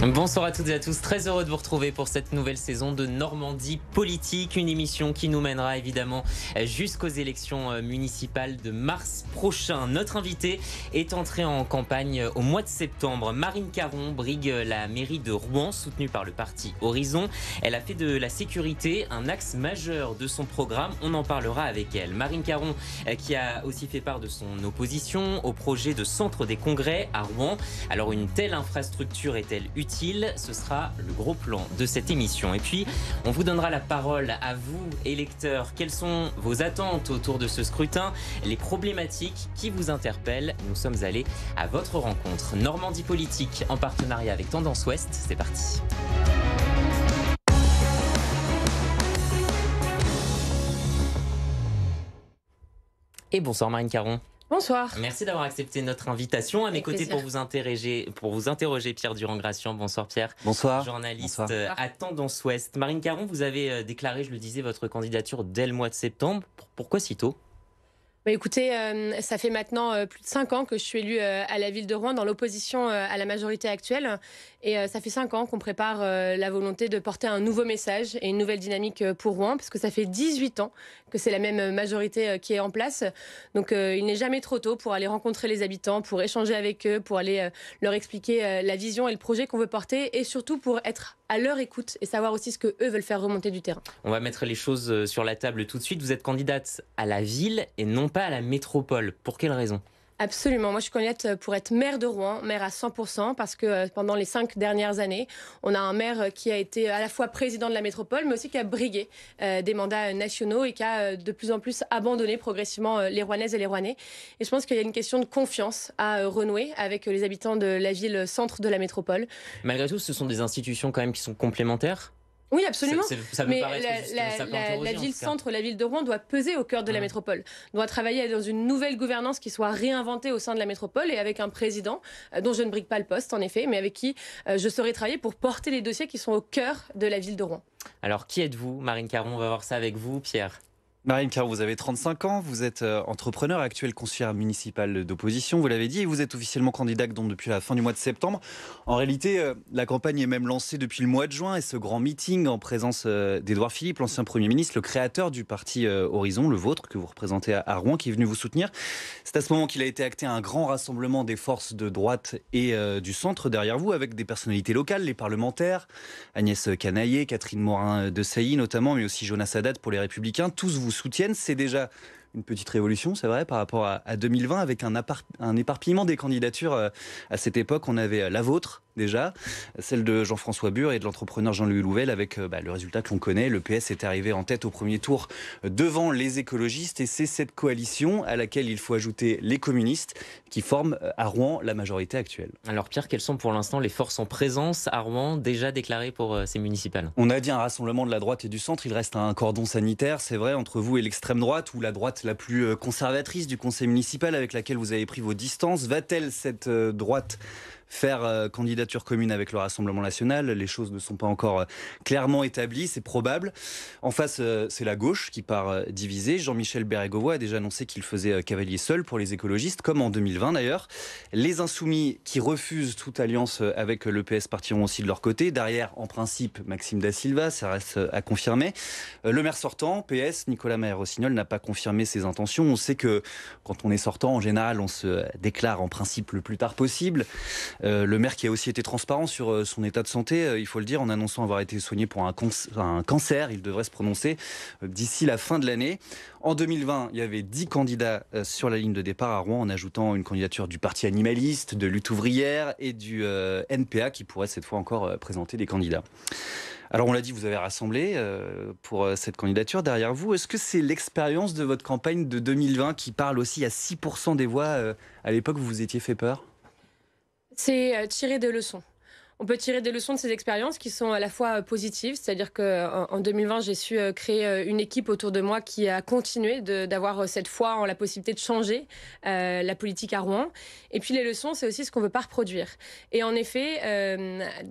Bonsoir à toutes et à tous, très heureux de vous retrouver pour cette nouvelle saison de Normandie Politique, une émission qui nous mènera évidemment jusqu'aux élections municipales de mars prochain. Notre invitée est entrée en campagne au mois de septembre. Marine Caron brigue la mairie de Rouen, soutenue par le parti Horizon. Elle a fait de la sécurité un axe majeur de son programme, on en parlera avec elle. Marine Caron qui a aussi fait part de son opposition au projet de centre des congrès à Rouen. Alors une telle infrastructure est-elle utile? Ce sera le gros plan de cette émission. Et puis, on vous donnera la parole à vous, électeurs. Quelles sont vos attentes autour de ce scrutin? Les problématiques qui vous interpellent? Nous sommes allés à votre rencontre. Normandie Politique en partenariat avec Tendance Ouest. C'est parti. Et bonsoir Marine Caron. Bonsoir. Merci d'avoir accepté notre invitation. À mes côtés pour vous interroger Pierre Durand-Gracian. Bonsoir Pierre. Bonsoir. Journaliste Bonsoir. à Tendance Ouest. Marine Caron, vous avez déclaré, je le disais, votre candidature dès le mois de septembre. Pourquoi si tôt ? Écoutez, ça fait maintenant plus de 5 ans que je suis élue à la ville de Rouen dans l'opposition à la majorité actuelle. Et ça fait 5 ans qu'on prépare la volonté de porter un nouveau message et une nouvelle dynamique pour Rouen, parce que ça fait 18 ans que c'est la même majorité qui est en place. Donc il n'est jamais trop tôt pour aller rencontrer les habitants, pour échanger avec eux, pour aller leur expliquer la vision et le projet qu'on veut porter, et surtout pour être à leur écoute et savoir aussi ce qu'eux veulent faire remonter du terrain. On va mettre les choses sur la table tout de suite. Vous êtes candidate à la ville et non pas à la métropole. Pour quelle raison ? Absolument. Moi, je suis candidate pour être maire de Rouen, maire à 100%, parce que pendant les 5 dernières années, on a un maire qui a été à la fois président de la métropole, mais aussi qui a brigué des mandats nationaux et qui a de plus en plus abandonné progressivement les Rouennaises et les Rouennais. Et je pense qu'il y a une question de confiance à renouer avec les habitants de la ville centre de la métropole. Malgré tout, ce sont des institutions quand même qui sont complémentaires ? Oui, absolument. Ça mais la ville centre, la ville de Rouen doit peser au cœur de la métropole, doit travailler dans une nouvelle gouvernance qui soit réinventée au sein de la métropole, et avec un président dont je ne brigue pas le poste en effet, mais avec qui je saurai travailler pour porter les dossiers qui sont au cœur de la ville de Rouen. Alors qui êtes-vous, Marine Caron? On va voir ça avec vous, Pierre. Marine Caron, vous avez 35 ans, vous êtes entrepreneur, actuelle conseillère municipale d'opposition, vous l'avez dit, et vous êtes officiellement candidate donc depuis la fin du mois de septembre. En réalité, la campagne est même lancée depuis le mois de juin, et ce grand meeting en présence d'Édouard Philippe, l'ancien Premier ministre, le créateur du parti Horizon, le vôtre, que vous représentez à Rouen, qui est venu vous soutenir. C'est à ce moment qu'il a été acté un grand rassemblement des forces de droite et du centre derrière vous, avec des personnalités locales, les parlementaires, Agnès Canaillet, Catherine Morin-Desailly notamment, mais aussi Jonas Haddad pour les Républicains. Tous vous soutiennent. C'est déjà une petite révolution, c'est vrai, par rapport à 2020, avec un éparpillement des candidatures. À cette époque, on avait la vôtre, déjà, celle de Jean-François Bur et de l'entrepreneur Jean-Louis Louvel, avec le résultat que l'on connaît. Le PS est arrivé en tête au premier tour devant les écologistes, et c'est cette coalition à laquelle il faut ajouter les communistes qui forment à Rouen la majorité actuelle. Alors Pierre, quelles sont pour l'instant les forces en présence à Rouen déjà déclarées pour ces municipales? On a dit un rassemblement de la droite et du centre. Il reste un cordon sanitaire, c'est vrai, entre vous et l'extrême droite, ou la droite la plus conservatrice du conseil municipal avec laquelle vous avez pris vos distances. Va-t-elle, cette droite, faire candidature commune avec le Rassemblement national? Les choses ne sont pas encore clairement établies, c'est probable. En face, c'est la gauche qui part divisée. Jean-Michel Bérégovoy a déjà annoncé qu'il faisait cavalier seul pour les écologistes, comme en 2020 d'ailleurs. Les Insoumis, qui refusent toute alliance avec le PS, partiront aussi de leur côté. Derrière, en principe, Maxime Da Silva, ça reste à confirmer. Le maire sortant, PS, Nicolas Mayer-Rossignol, n'a pas confirmé ses intentions. On sait que quand on est sortant, en général, on se déclare en principe le plus tard possible. Le maire qui a aussi été transparent sur son état de santé, il faut le dire, en annonçant avoir été soigné pour un cancer. Il devrait se prononcer d'ici la fin de l'année. En 2020, il y avait 10 candidats sur la ligne de départ à Rouen, en ajoutant une candidature du Parti animaliste, de Lutte ouvrière et du NPA, qui pourrait cette fois encore présenter des candidats. Alors on l'a dit, vous avez rassemblé pour cette candidature derrière vous. Est-ce que c'est l'expérience de votre campagne de 2020 qui parle aussi à 6% des voix? À l'époque, vous vous étiez fait peur? C'est tirer des leçons. On peut tirer des leçons de ces expériences qui sont à la fois positives, c'est-à-dire qu'en 2020, j'ai su créer une équipe autour de moi qui a continué d'avoir cette foi en la possibilité de changer la politique à Rouen. Et puis les leçons, c'est aussi ce qu'on ne veut pas reproduire. Et en effet,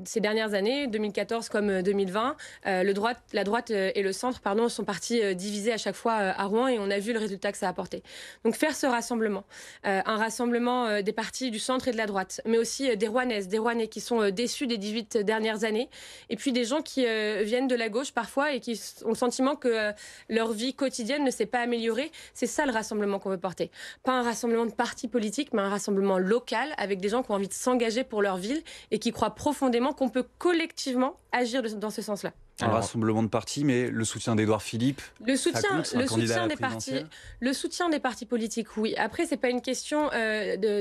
ces dernières années, 2014 comme 2020, la droite et le centre sont partis divisés à chaque fois à Rouen, et on a vu le résultat que ça a apporté. Donc faire ce rassemblement, un rassemblement des partis du centre et de la droite, mais aussi des Rouennaises, des Rouennais qui sont déçus issus des 18 dernières années, et puis des gens qui viennent de la gauche parfois et qui ont le sentiment que leur vie quotidienne ne s'est pas améliorée. C'est ça le rassemblement qu'on veut porter. Pas un rassemblement de partis politiques, mais un rassemblement local avec des gens qui ont envie de s'engager pour leur ville et qui croient profondément qu'on peut collectivement agir dans ce sens-là. Un rassemblement de partis, mais le soutien d'Édouard Philippe, le soutien des partis politiques, oui. Après, c'est pas une question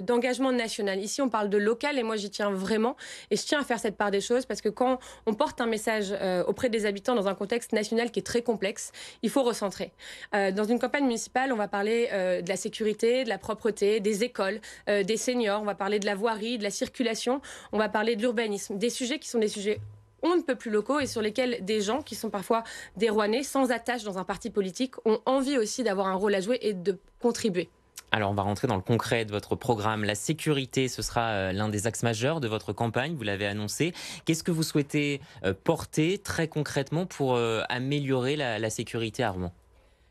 d'engagement national. Ici, on parle de local et moi, j'y tiens vraiment. Et je tiens à faire cette part des choses parce que quand on porte un message auprès des habitants dans un contexte national qui est très complexe, il faut recentrer. Dans une campagne municipale, on va parler de la sécurité, de la propreté, des écoles, des seniors, on va parler de la voirie, de la circulation, on va parler de l'urbanisme. Des sujets qui sont des sujets on ne peut plus locaux et sur lesquels des gens qui sont parfois des Rouennais sans attache dans un parti politique ont envie aussi d'avoir un rôle à jouer et de contribuer. Alors on va rentrer dans le concret de votre programme. La sécurité, ce sera l'un des axes majeurs de votre campagne, vous l'avez annoncé. Qu'est-ce que vous souhaitez porter très concrètement pour améliorer la sécurité à Rouen ?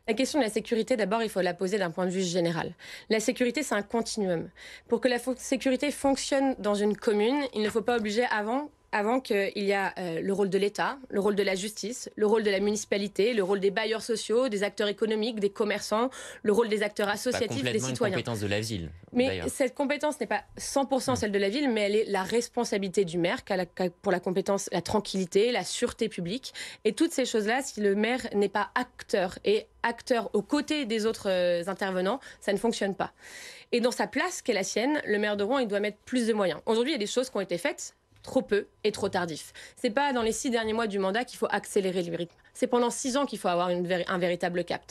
La question de la sécurité, d'abord, il faut la poser d'un point de vue général. La sécurité, c'est un continuum. Pour que la sécurité fonctionne dans une commune, il ne faut pas obliger avant qu'il y a le rôle de l'État, le rôle de la justice, le rôle de la municipalité, le rôle des bailleurs sociaux, des acteurs économiques, des commerçants, le rôle des acteurs associatifs, des citoyens. C'est une compétence de la ville. Mais cette compétence n'est pas 100% celle de la ville, mais elle est la responsabilité du maire pour la compétence, la tranquillité, la sûreté publique. Et toutes ces choses-là, si le maire n'est pas acteur et acteur aux côtés des autres intervenants, ça ne fonctionne pas. Et dans sa place, qui est la sienne, le maire de Rouen, il doit mettre plus de moyens. Aujourd'hui, il y a des choses qui ont été faites, trop peu et trop tardif. C'est pas dans les 6 derniers mois du mandat qu'il faut accélérer le rythme. C'est pendant 6 ans qu'il faut avoir un véritable cap.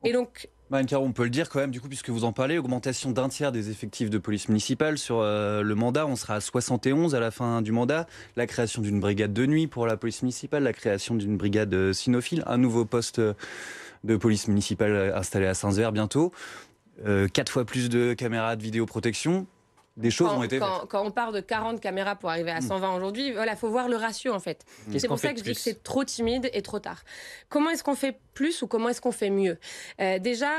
Et donc... Marine Caron, on peut le dire quand même, du coup, puisque vous en parlez, augmentation d'un tiers des effectifs de police municipale sur le mandat. On sera à 71 à la fin du mandat. La création d'une brigade de nuit pour la police municipale, la création d'une brigade cynophile, un nouveau poste de police municipale installé à Saint-Sever bientôt, 4 fois plus de caméras de vidéoprotection. Des choses ont été faites. Quand on part de 40 caméras pour arriver à 120 aujourd'hui, voilà, faut voir le ratio en fait. C'est pour ça que je dis que c'est trop timide et trop tard. Comment est-ce qu'on fait plus ou comment est-ce qu'on fait mieux ? Déjà,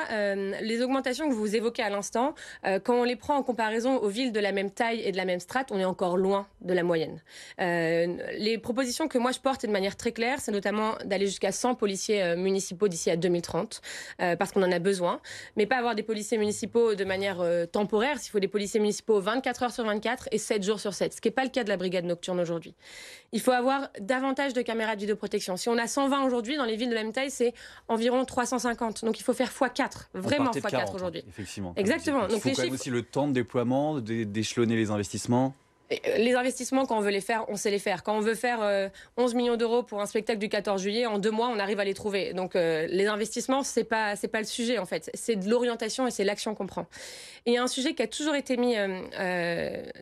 les augmentations que vous évoquez à l'instant, quand on les prend en comparaison aux villes de la même taille et de la même strate, on est encore loin de la moyenne. Les propositions que moi je porte de manière très claire, c'est notamment d'aller jusqu'à 100 policiers municipaux d'ici à 2030, parce qu'on en a besoin, mais pas avoir des policiers municipaux de manière temporaire. S'il faut des policiers municipaux 24 heures sur 24 et 7 jours sur 7, ce qui n'est pas le cas de la brigade nocturne aujourd'hui. Il faut avoir davantage de caméras de vidéoprotection. Si on a 120 aujourd'hui, dans les villes de la même taille, c'est environ 350. Donc il faut faire x4, vraiment x4 aujourd'hui. Effectivement. Exactement. Donc il faut quand même aussi le temps de déploiement, d'échelonner les investissements. Les investissements, quand on veut les faire, on sait les faire. Quand on veut faire 11 millions d'euros pour un spectacle du 14 juillet, en 2 mois, on arrive à les trouver. Donc les investissements, c'est pas le sujet en fait. C'est de l'orientation et c'est l'action qu'on prend. Et il y a un sujet qui a toujours été mis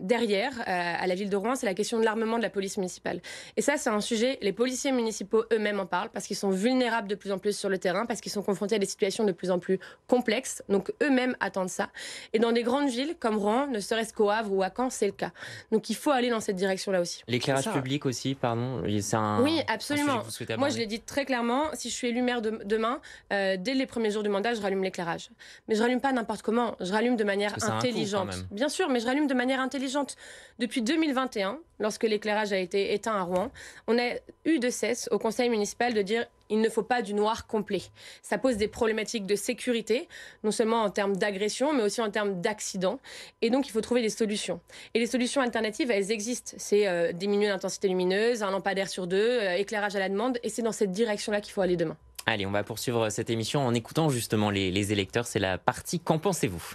derrière à la ville de Rouen, c'est la question de l'armement de la police municipale. Et ça, c'est un sujet, les policiers municipaux eux-mêmes en parlent parce qu'ils sont vulnérables de plus en plus sur le terrain, parce qu'ils sont confrontés à des situations de plus en plus complexes. Donc eux-mêmes attendent ça. Et dans des grandes villes comme Rouen, ne serait-ce qu'au Havre ou à Caen, c'est le cas. Donc il faut aller dans cette direction-là aussi. L'éclairage public aussi, pardon. Oui, absolument. Moi, je l'ai dit très clairement, si je suis élue maire demain, dès les premiers jours du mandat, je rallume l'éclairage. Mais je rallume pas n'importe comment, je rallume de manière intelligente. Bien sûr, mais je rallume de manière intelligente. Depuis 2021, lorsque l'éclairage a été éteint à Rouen, on a eu de cesse au conseil municipal de dire il ne faut pas du noir complet. Ça pose des problématiques de sécurité, non seulement en termes d'agression, mais aussi en termes d'accidents. Et donc, il faut trouver des solutions. Et les solutions alternatives, elles existent. C'est diminuer l'intensité lumineuse, un lampadaire sur 2, éclairage à la demande. Et c'est dans cette direction-là qu'il faut aller demain. Allez, on va poursuivre cette émission en écoutant justement les électeurs. C'est la partie Qu'en pensez-vous ?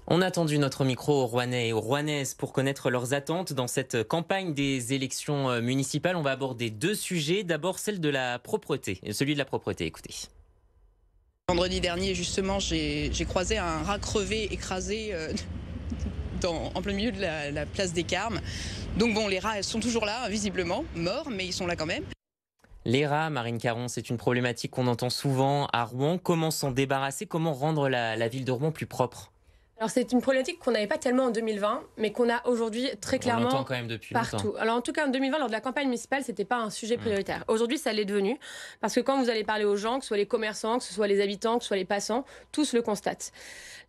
On a tendu notre micro aux Rouennais et aux Rouennaises pour connaître leurs attentes dans cette campagne des élections municipales. On va aborder 2 sujets. D'abord, celui de la propreté. Écoutez. Vendredi dernier, justement, j'ai croisé un rat crevé, écrasé en plein milieu de la place des Carmes. Donc bon, les rats sont toujours là, visiblement, morts, mais ils sont là quand même. Les rats, Marine Caron, c'est une problématique qu'on entend souvent à Rouen. Comment s'en débarrasser ? Comment rendre la ville de Rouen plus propre ? Alors c'est une problématique qu'on n'avait pas tellement en 2020, mais qu'on a aujourd'hui très clairement On l'entend quand même depuis partout. longtemps. Alors en tout cas en 2020, lors de la campagne municipale, c'était pas un sujet prioritaire. Aujourd'hui, ça l'est devenu, parce que quand vous allez parler aux gens, que ce soit les commerçants, que ce soit les habitants, que ce soit les passants, tous le constatent.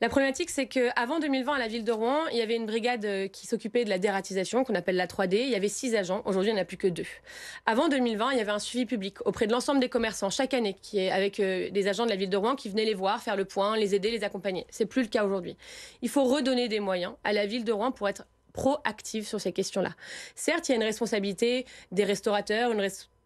La problématique, c'est qu'avant 2020, à la ville de Rouen, il y avait une brigade qui s'occupait de la dératisation, qu'on appelle la 3D. Il y avait 6 agents. Aujourd'hui, il n'y en a plus que 2. Avant 2020, il y avait un suivi public auprès de l'ensemble des commerçants chaque année, avec des agents de la ville de Rouen qui venaient les voir, faire le point, les aider, les accompagner. C'est plus le cas aujourd'hui. Il faut redonner des moyens à la ville de Rouen pour être proactive sur ces questions-là. Certes, il y a une responsabilité des restaurateurs,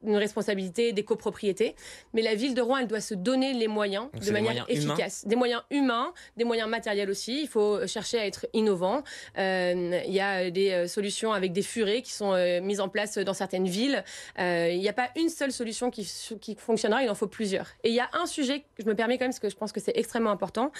une responsabilité des copropriétés, mais la ville de Rouen, elle doit se donner les moyens de manière efficace. Des moyens humains, des moyens matériels aussi. Il faut chercher à être innovant. Il y a des solutions avec des furets qui sont mises en place dans certaines villes. Il n'y a pas une seule solution qui fonctionnera, il en faut plusieurs. Et il y a un sujet, je me permets quand même, parce que je pense que c'est extrêmement important.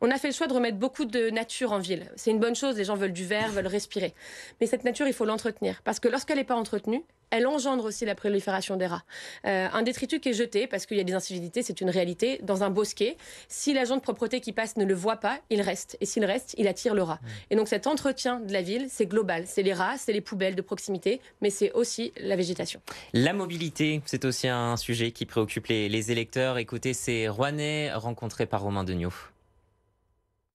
On a fait le choix de remettre beaucoup de nature en ville. C'est une bonne chose, les gens veulent du vert, veulent respirer. Mais cette nature, il faut l'entretenir. Parce que lorsqu'elle n'est pas entretenue, elle engendre aussi la prolifération des rats. Un détritus qui est jeté, parce qu'il y a des incivilités, c'est une réalité, dans un bosquet, si l'agent de propreté qui passe ne le voit pas, il reste. Et s'il reste, il attire le rat. Et donc cet entretien de la ville, c'est global. C'est les rats, c'est les poubelles de proximité, mais c'est aussi la végétation. La mobilité, c'est aussi un sujet qui préoccupe les électeurs. Écoutez, ces Rouennais rencontrés par Romain Degnaud.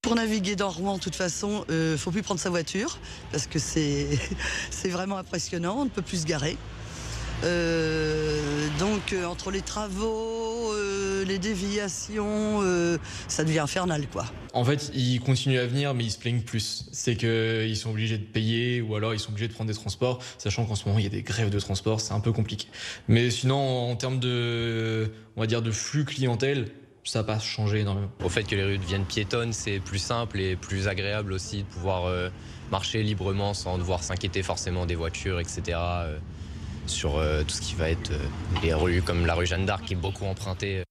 Pour naviguer dans Rouen, de toute façon, faut plus prendre sa voiture parce que c'est vraiment impressionnant, on ne peut plus se garer. Donc entre les travaux, les déviations, ça devient infernal quoi. En fait, ils continuent à venir, mais ils se plaignent plus. C'est qu'ils sont obligés de payer ou alors ils sont obligés de prendre des transports, sachant qu'en ce moment il y a des grèves de transport, c'est un peu compliqué. Mais sinon, en termes de, on va dire, de flux clientèle, ça n'a pas changé énormément. Au fait que les rues deviennent piétonnes, c'est plus simple et plus agréable aussi de pouvoir marcher librement sans devoir s'inquiéter forcément des voitures, etc. Sur tout ce qui va être les rues comme la rue Jeanne d'Arc qui est beaucoup empruntée.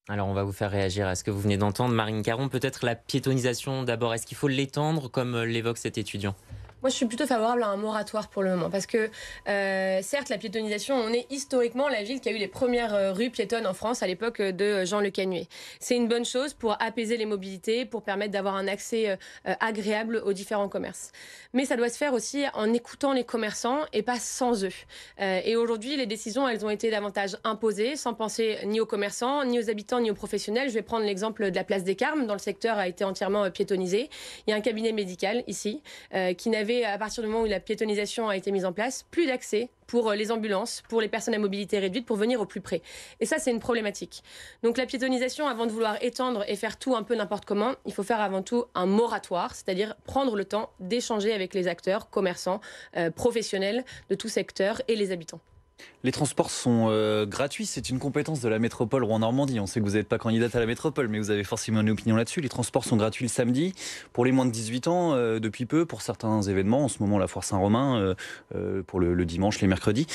Alors on va vous faire réagir à ce que vous venez d'entendre. Marine Caron, peut-être la piétonisation d'abord. Est-ce qu'il faut l'étendre comme l'évoque cet étudiant ? Moi, je suis plutôt favorable à un moratoire pour le moment parce que, certes, la piétonisation, on est historiquement la ville qui a eu les premières rues piétonnes en France à l'époque de Jean Le Canuet. C'est une bonne chose pour apaiser les mobilités, pour permettre d'avoir un accès agréable aux différents commerces. Mais ça doit se faire aussi en écoutant les commerçants et pas sans eux. Et aujourd'hui, les décisions, elles ont été davantage imposées sans penser ni aux commerçants, ni aux habitants, ni aux professionnels. Je vais prendre l'exemple de la place des Carmes, dont le secteur a été entièrement piétonisé. Il y a un cabinet médical ici qui n'avait, à partir du moment où la piétonisation a été mise en place, plus d'accès pour les ambulances, pour les personnes à mobilité réduite, pour venir au plus près. Et ça, c'est une problématique. Donc la piétonisation, avant de vouloir étendre et faire tout un peu n'importe comment, il faut faire avant tout un moratoire, c'est-à-dire prendre le temps d'échanger avec les acteurs, commerçants, professionnels de tout secteur et les habitants. Les transports sont gratuits, c'est une compétence de la métropole Rouen-Normandie. On sait que vous n'êtes pas candidate à la métropole, mais vous avez forcément une opinion là-dessus. Les transports sont gratuits le samedi, pour les moins de 18 ans, depuis peu, pour certains événements. En ce moment, la Foire Saint-Romain, pour le dimanche, les mercredis.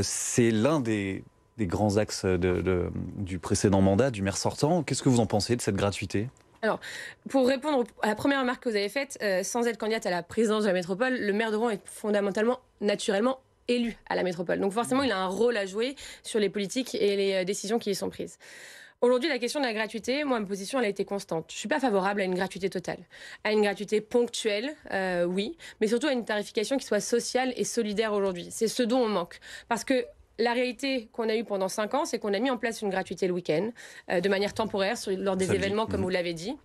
C'est l'un des grands axes du précédent mandat, du maire sortant. Qu'est-ce que vous en pensez de cette gratuité ? Alors, pour répondre à la première remarque que vous avez faite, sans être candidate à la présidence de la métropole, le maire de Rouen est fondamentalement, naturellement, élu à la métropole. Donc forcément, il a un rôle à jouer sur les politiques et les décisions qui y sont prises. Aujourd'hui, la question de la gratuité, moi, ma position, elle a été constante. Je ne suis pas favorable à une gratuité totale. À une gratuité ponctuelle, oui, mais surtout à une tarification qui soit sociale et solidaire aujourd'hui. C'est ce dont on manque. Parce que la réalité qu'on a eue pendant 5 ans, c'est qu'on a mis en place une gratuité le week-end, de manière temporaire, lors des événements, comme vous l'avez dit.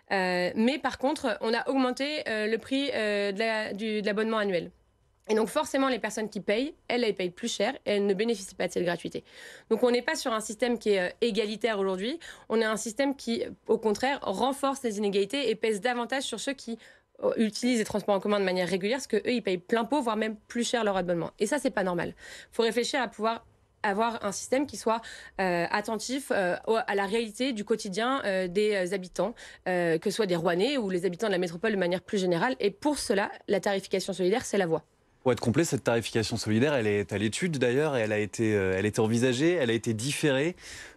Mais par contre, on a augmenté le prix de l'abonnement annuel. Et donc forcément, les personnes qui payent, elles payent plus cher et elles ne bénéficient pas de cette gratuité. Donc on n'est pas sur un système qui est égalitaire aujourd'hui, on a un système qui, au contraire, renforce les inégalités et pèse davantage sur ceux qui utilisent les transports en commun de manière régulière, parce qu'eux, ils payent plein pot, voire même plus cher leur abonnement. Et ça, c'est pas normal. Il faut réfléchir à pouvoir avoir un système qui soit attentif à la réalité du quotidien des habitants, que ce soit des Rouennais ou les habitants de la métropole de manière plus générale. Et pour cela, la tarification solidaire, c'est la voie. Pour être complet, cette tarification solidaire, elle est à l'étude d'ailleurs, et elle a été envisagée, elle a été différée,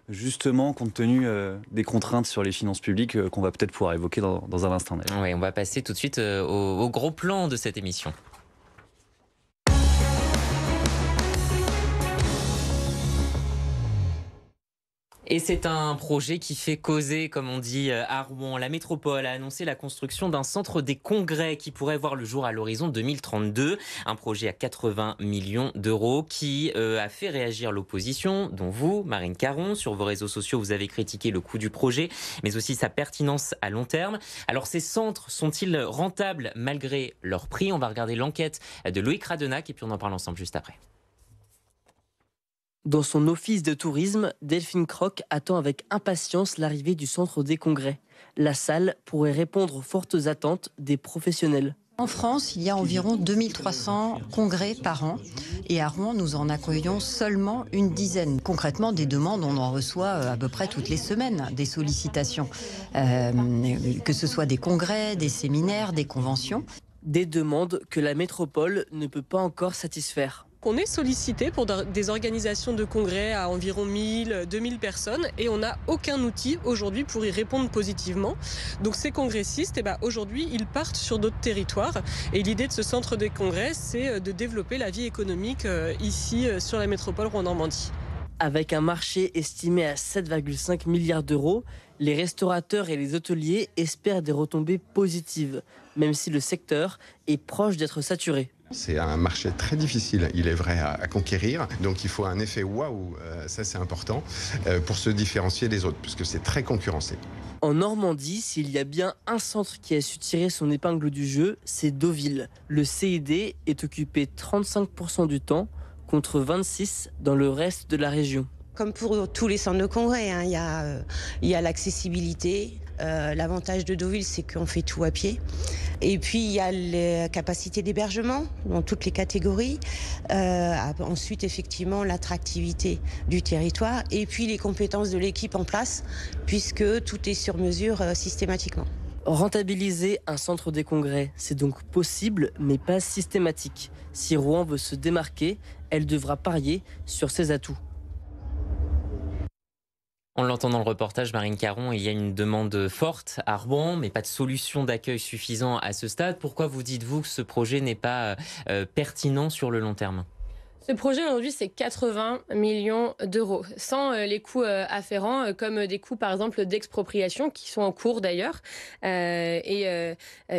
justement compte tenu des contraintes sur les finances publiques qu'on va peut-être pouvoir évoquer dans un instant. Oui, on va passer tout de suite au gros plan de cette émission. Et c'est un projet qui fait causer, comme on dit, à Rouen. La métropole a annoncé la construction d'un centre des congrès qui pourrait voir le jour à l'horizon 2032. Un projet à 80 millions d'euros qui a fait réagir l'opposition, dont vous, Marine Caron. Sur vos réseaux sociaux, vous avez critiqué le coût du projet, mais aussi sa pertinence à long terme. Alors, ces centres sont-ils rentables malgré leur prix? On va regarder l'enquête de Loïc Radenac et puis on en parle ensemble juste après. Dans son office de tourisme, Delphine Croc attend avec impatience l'arrivée du centre des congrès. La salle pourrait répondre aux fortes attentes des professionnels. En France, il y a environ 2300 congrès par an et à Rouen, nous en accueillons seulement une dizaine. Concrètement, des demandes, on en reçoit à peu près toutes les semaines, des sollicitations, que ce soit des congrès, des séminaires, des conventions. Des demandes que la métropole ne peut pas encore satisfaire. On est sollicité pour des organisations de congrès à environ 1000, 2000 personnes et on n'a aucun outil aujourd'hui pour y répondre positivement. Donc ces congressistes, aujourd'hui, ils partent sur d'autres territoires et l'idée de ce centre des congrès, c'est de développer la vie économique ici sur la métropole Rouen-Normandie. Avec un marché estimé à 7,5 milliards d'euros, les restaurateurs et les hôteliers espèrent des retombées positives, même si le secteur est proche d'être saturé. C'est un marché très difficile, il est vrai, à conquérir. Donc il faut un effet waouh, ça c'est important, pour se différencier des autres, puisque c'est très concurrencé. En Normandie, s'il y a bien un centre qui a su tirer son épingle du jeu, c'est Deauville. Le CID est occupé 35% du temps, contre 26% dans le reste de la région. Comme pour tous les centres de congrès, il y a l'accessibilité. L'avantage de Deauville, c'est qu'on fait tout à pied. Et puis, il y a les capacités d'hébergement dans toutes les catégories. Ensuite, effectivement, l'attractivité du territoire. Et puis, les compétences de l'équipe en place, puisque tout est sur mesure systématiquement. Rentabiliser un centre des congrès, c'est donc possible, mais pas systématique. Si Rouen veut se démarquer, elle devra parier sur ses atouts. On l'entend dans le reportage, Marine Caron, il y a une demande forte à Rouen, mais pas de solution d'accueil suffisant à ce stade. Pourquoi vous dites-vous que ce projet n'est pas pertinent sur le long terme ? Ce projet aujourd'hui, c'est 80 millions d'euros, sans les coûts afférents, comme des coûts par exemple d'expropriation, qui sont en cours d'ailleurs, et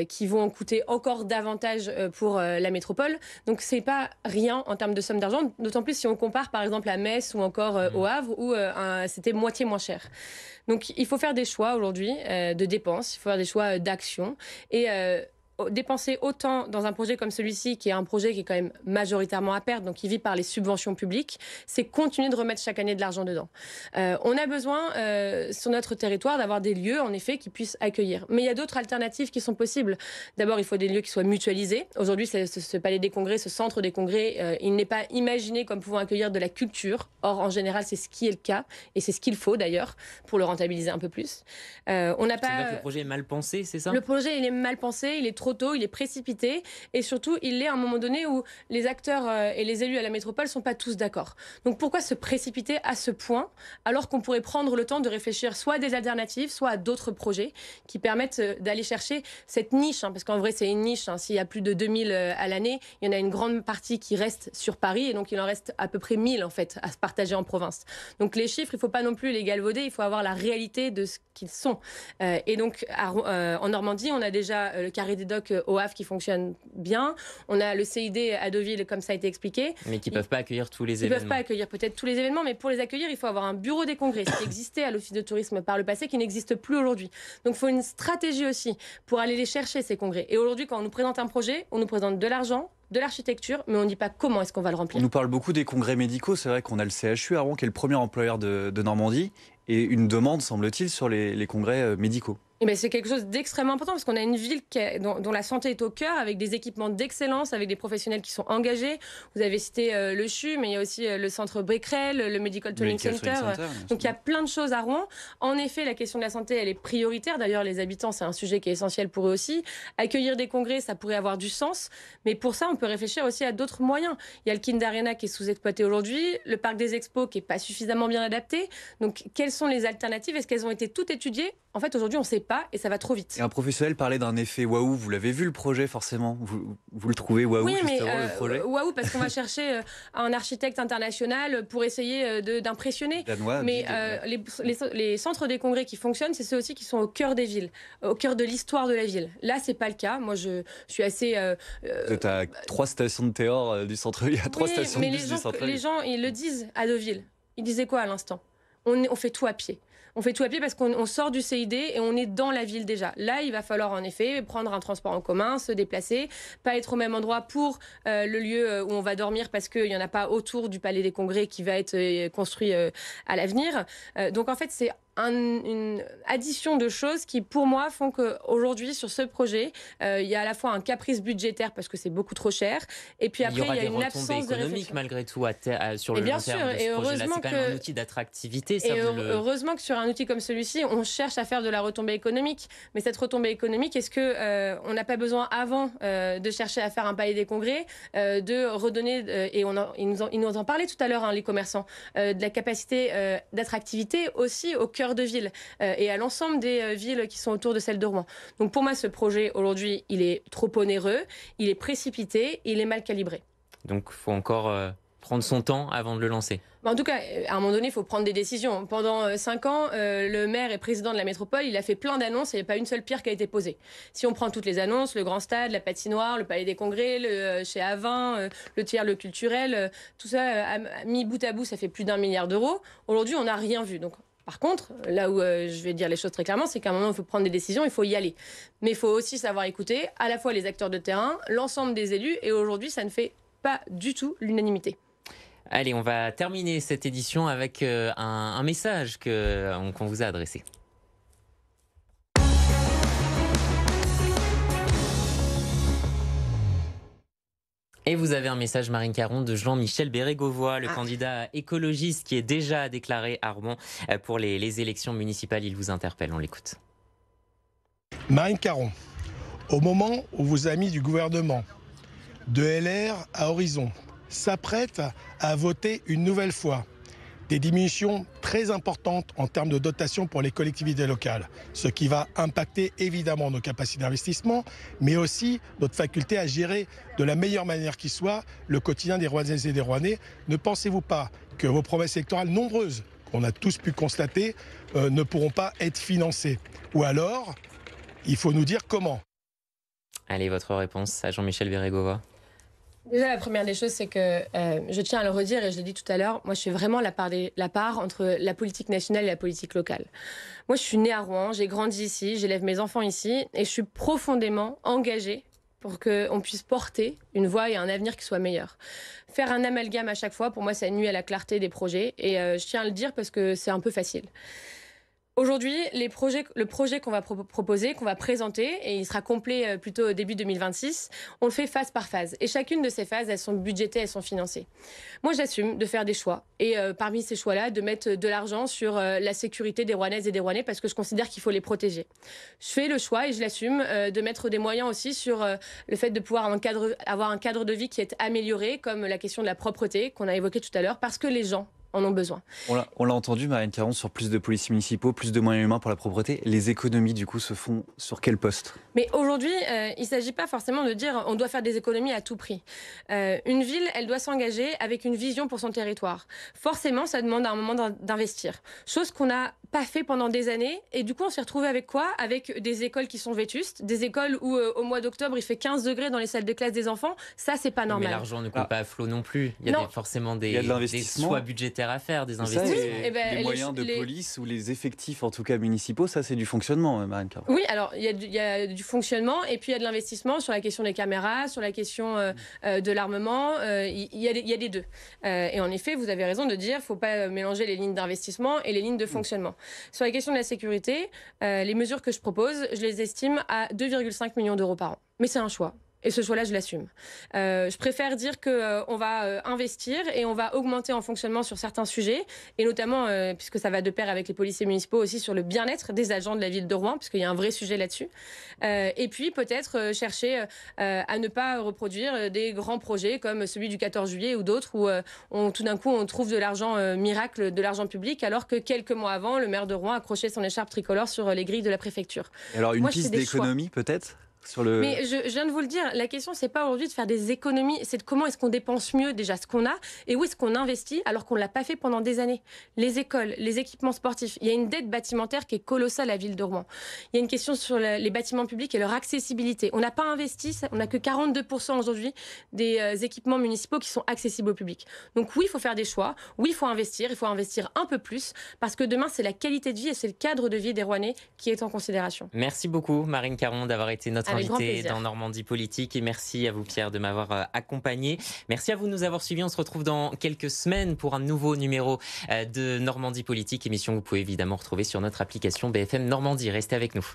qui vont en coûter encore davantage pour la métropole. Donc c'est pas rien en termes de somme d'argent, d'autant plus si on compare par exemple à Metz ou encore au Havre, où c'était moitié moins cher. Donc il faut faire des choix aujourd'hui de dépenses, il faut faire des choix d'action, et dépenser autant dans un projet comme celui-ci, qui est un projet qui est quand même majoritairement à perte, donc qui vit par les subventions publiques, c'est continuer de remettre chaque année de l'argent dedans. On a besoin sur notre territoire d'avoir des lieux, en effet, qui puissent accueillir. Mais il y a d'autres alternatives qui sont possibles. D'abord, il faut des lieux qui soient mutualisés. Aujourd'hui, ce palais des congrès, ce centre des congrès, il n'est pas imaginé comme pouvant accueillir de la culture. Or, en général, c'est ce qui est le cas, et c'est ce qu'il faut d'ailleurs, pour le rentabiliser un peu plus. On n'a pas... C'est-à-dire que le projet est mal pensé, c'est ça ? Le projet, il est mal pensé, il est trop tôt, il est précipité, et surtout il est à un moment donné où les acteurs et les élus à la métropole sont pas tous d'accord. Donc pourquoi se précipiter à ce point alors qu'on pourrait prendre le temps de réfléchir soit à des alternatives, soit à d'autres projets qui permettent d'aller chercher cette niche, parce qu'en vrai c'est une niche, s'il y a plus de 2000 à l'année, il y en a une grande partie qui reste sur Paris, et donc il en reste à peu près 1000 en fait à se partager en province. Donc les chiffres, il faut pas non plus les galvauder, il faut avoir la réalité de ce qu'ils sont. Et donc en Normandie, on a déjà le Carré des Docks au Havre qui fonctionne bien. On a le CID à Deauville, comme ça a été expliqué. Mais qui ne peuvent pas accueillir tous les événements. Ils ne peuvent pas accueillir peut-être tous les événements, mais pour les accueillir, il faut avoir un bureau des congrès, ce qui existait à l'Office de tourisme par le passé, qui n'existe plus aujourd'hui. Donc il faut une stratégie aussi pour aller les chercher, ces congrès. Et aujourd'hui, quand on nous présente un projet, on nous présente de l'argent, de l'architecture, mais on ne dit pas comment est-ce qu'on va le remplir. On nous parle beaucoup des congrès médicaux. C'est vrai qu'on a le CHU à Rouen, qui est le premier employeur de Normandie, et une demande, semble-t-il, sur les congrès médicaux. Et bien, c'est quelque chose d'extrêmement important parce qu'on a une ville dont la santé est au cœur, avec des équipements d'excellence, avec des professionnels qui sont engagés. Vous avez cité le CHU, mais il y a aussi le centre Becquerel, le Medical Training Center. Donc il y a plein de choses à Rouen. En effet, la question de la santé, elle est prioritaire. D'ailleurs, les habitants, c'est un sujet qui est essentiel pour eux aussi. Accueillir des congrès, ça pourrait avoir du sens. Mais pour ça, on peut réfléchir aussi à d'autres moyens. Il y a le Kind Arena qui est sous-exploité aujourd'hui, le parc des expos qui n'est pas suffisamment bien adapté. Donc quelles sont les alternatives ? Est-ce qu'elles ont été toutes étudiées ? En fait, aujourd'hui, on ne sait pas et ça va trop vite. Et un professionnel parlait d'un effet waouh. Vous l'avez vu le projet forcément. Vous le trouvez waouh justement le projet. Waouh, parce qu'on va chercher un architecte international pour essayer d'impressionner. Danois, mais les centres des congrès qui fonctionnent, c'est ceux aussi qui sont au cœur des villes, au cœur de l'histoire de la ville. Là, c'est pas le cas. Moi, je suis assez. Vous êtes à 3 stations de Théor du centre. Il y a 3 stations de bus du centre. Les gens, ils le disent à Deauville. Ils disaient quoi à l'instant ? On fait tout à pied. On fait tout à pied parce qu'on sort du CID et on est dans la ville déjà. Là, il va falloir en effet prendre un transport en commun, se déplacer, pas être au même endroit pour le lieu où on va dormir parce qu'il n'y en a pas autour du Palais des Congrès qui va être construit à l'avenir. Donc en fait, c'est une addition de choses qui, pour moi, font qu'aujourd'hui, sur ce projet, il y a à la fois un caprice budgétaire parce que c'est beaucoup trop cher, et puis après, il y a une absence de réflexion. Malgré tout sur le long terme de ce projet-là. C'est quand même un outil d'attractivité. Heureusement que sur un outil comme celui-ci, on cherche à faire de la retombée économique. Mais cette retombée économique, est-ce qu'on n'a pas besoin, avant de chercher à faire un palais des congrès, de redonner, et ils nous en parlaient tout à l'heure, les commerçants, de la capacité d'attractivité aussi au cœur de ville et à l'ensemble des villes qui sont autour de celle de Rouen. Donc pour moi, ce projet, aujourd'hui, il est trop onéreux, il est précipité, il est mal calibré. Donc il faut encore prendre son temps avant de le lancer. En tout cas, à un moment donné, il faut prendre des décisions. Pendant 5 ans, le maire et président de la métropole, il a fait plein d'annonces et il n'y a pas une seule pierre qui a été posée. Si on prend toutes les annonces, le Grand Stade, la patinoire, le Palais des Congrès, chez Avin, le tiers, le culturel, tout ça, mis bout à bout, ça fait plus d'1 milliard d'euros. Aujourd'hui, on n'a rien vu. Donc, par contre, là où je vais dire les choses très clairement, c'est qu'à un moment, il faut prendre des décisions, il faut y aller. Mais il faut aussi savoir écouter à la fois les acteurs de terrain, l'ensemble des élus, et aujourd'hui, ça ne fait pas du tout l'unanimité. Allez, on va terminer cette édition avec un message qu'on vous a adressé. Et vous avez un message, Marine Caron, de Jean-Michel Bérégovoy, le candidat écologiste qui est déjà déclaré à Rouen pour les élections municipales. Il vous interpelle, on l'écoute. Marine Caron, au moment où vos amis du gouvernement, de LR à Horizon, s'apprêtent à voter une nouvelle fois des diminutions très importantes en termes de dotation pour les collectivités locales, ce qui va impacter évidemment nos capacités d'investissement, mais aussi notre faculté à gérer de la meilleure manière qui soit le quotidien des Rouennaises et des Rouennais. Ne pensez-vous pas que vos promesses électorales nombreuses, qu'on a tous pu constater, ne pourront pas être financées? Ou alors, il faut nous dire comment. Allez, votre réponse à Jean-Michel Bérégovoy. Déjà, la première des choses, c'est que je tiens à le redire et je l'ai dit tout à l'heure, moi je fais vraiment la part entre la politique nationale et la politique locale. Moi je suis née à Rouen, j'ai grandi ici, j'élève mes enfants ici et je suis profondément engagée pour qu'on puisse porter une voie et un avenir qui soit meilleur. Faire un amalgame à chaque fois, pour moi ça nuit à la clarté des projets et je tiens à le dire parce que c'est un peu facile. Aujourd'hui, le projet qu'on va proposer, qu'on va présenter, et il sera complet plutôt au début 2026, on le fait phase par phase. Et chacune de ces phases, elles sont budgétées, elles sont financées. Moi, j'assume de faire des choix. Et parmi ces choix-là, de mettre de l'argent sur la sécurité des Rouennaises et des Rouennais, parce que je considère qu'il faut les protéger. Je fais le choix, et je l'assume, de mettre des moyens aussi sur le fait de pouvoir avoir un cadre de vie qui est amélioré, comme la question de la propreté, qu'on a évoquée tout à l'heure, parce que les gens en ont besoin. On l'a entendu, Marine Caron, sur plus de policiers municipaux, plus de moyens humains pour la propreté. Les économies, du coup, se font sur quel poste? Mais aujourd'hui, il ne s'agit pas forcément de dire on doit faire des économies à tout prix. Une ville, elle doit s'engager avec une vision pour son territoire. Forcément, ça demande à un moment d'investir. Chose qu'on n'a pas fait pendant des années. Et du coup, on s'est retrouvé avec quoi? Avec des écoles qui sont vétustes, des écoles où au mois d'octobre, il fait 15 degrés dans les salles de classe des enfants. Ça, c'est pas normal. Mais l'argent ne coule pas à flot non plus. Il y a forcément des choix budgétaires à faire, des investissements. Les moyens de police ou les effectifs, en tout cas municipaux, ça c'est du fonctionnement, Marine Caron. Oui, alors il y a du fonctionnement et puis il y a de l'investissement sur la question des caméras, sur la question de l'armement. Il y a les deux. Et en effet, vous avez raison de dire qu'il ne faut pas mélanger les lignes d'investissement et les lignes de fonctionnement. Sur la question de la sécurité, les mesures que je propose, je les estime à 2,5 millions d'euros par an. Mais c'est un choix. Et ce choix-là, je l'assume. Je préfère dire qu'on va investir et on va augmenter en fonctionnement sur certains sujets, et notamment, puisque ça va de pair avec les policiers municipaux aussi, sur le bien-être des agents de la ville de Rouen, puisqu'il y a un vrai sujet là-dessus. Et puis peut-être chercher à ne pas reproduire des grands projets comme celui du 14 juillet ou d'autres où tout d'un coup on trouve de l'argent miracle, de l'argent public, alors que quelques mois avant, le maire de Rouen accrochait son écharpe tricolore sur les grilles de la préfecture. Et alors une piste d'économie peut-être sur le... Mais je viens de vous le dire, la question c'est pas aujourd'hui de faire des économies, c'est de comment est-ce qu'on dépense mieux déjà ce qu'on a et où est-ce qu'on investit alors qu'on l'a pas fait pendant des années. Les écoles, les équipements sportifs, il y a une dette bâtimentaire qui est colossale à la ville de Rouen. Il y a une question sur les bâtiments publics et leur accessibilité. On n'a pas investi, on n'a que 42% aujourd'hui des équipements municipaux qui sont accessibles au public. Donc oui, il faut faire des choix, oui, il faut investir un peu plus parce que demain c'est la qualité de vie et c'est le cadre de vie des Rouennais qui est en considération. Merci beaucoup Marine Caron d'avoir été notre Avec invitée dans Normandie Politique, et merci à vous Pierre de m'avoir accompagné. Merci à vous de nous avoir suivis. On se retrouve dans quelques semaines pour un nouveau numéro de Normandie Politique, émission que vous pouvez évidemment retrouver sur notre application BFM Normandie. Restez avec nous.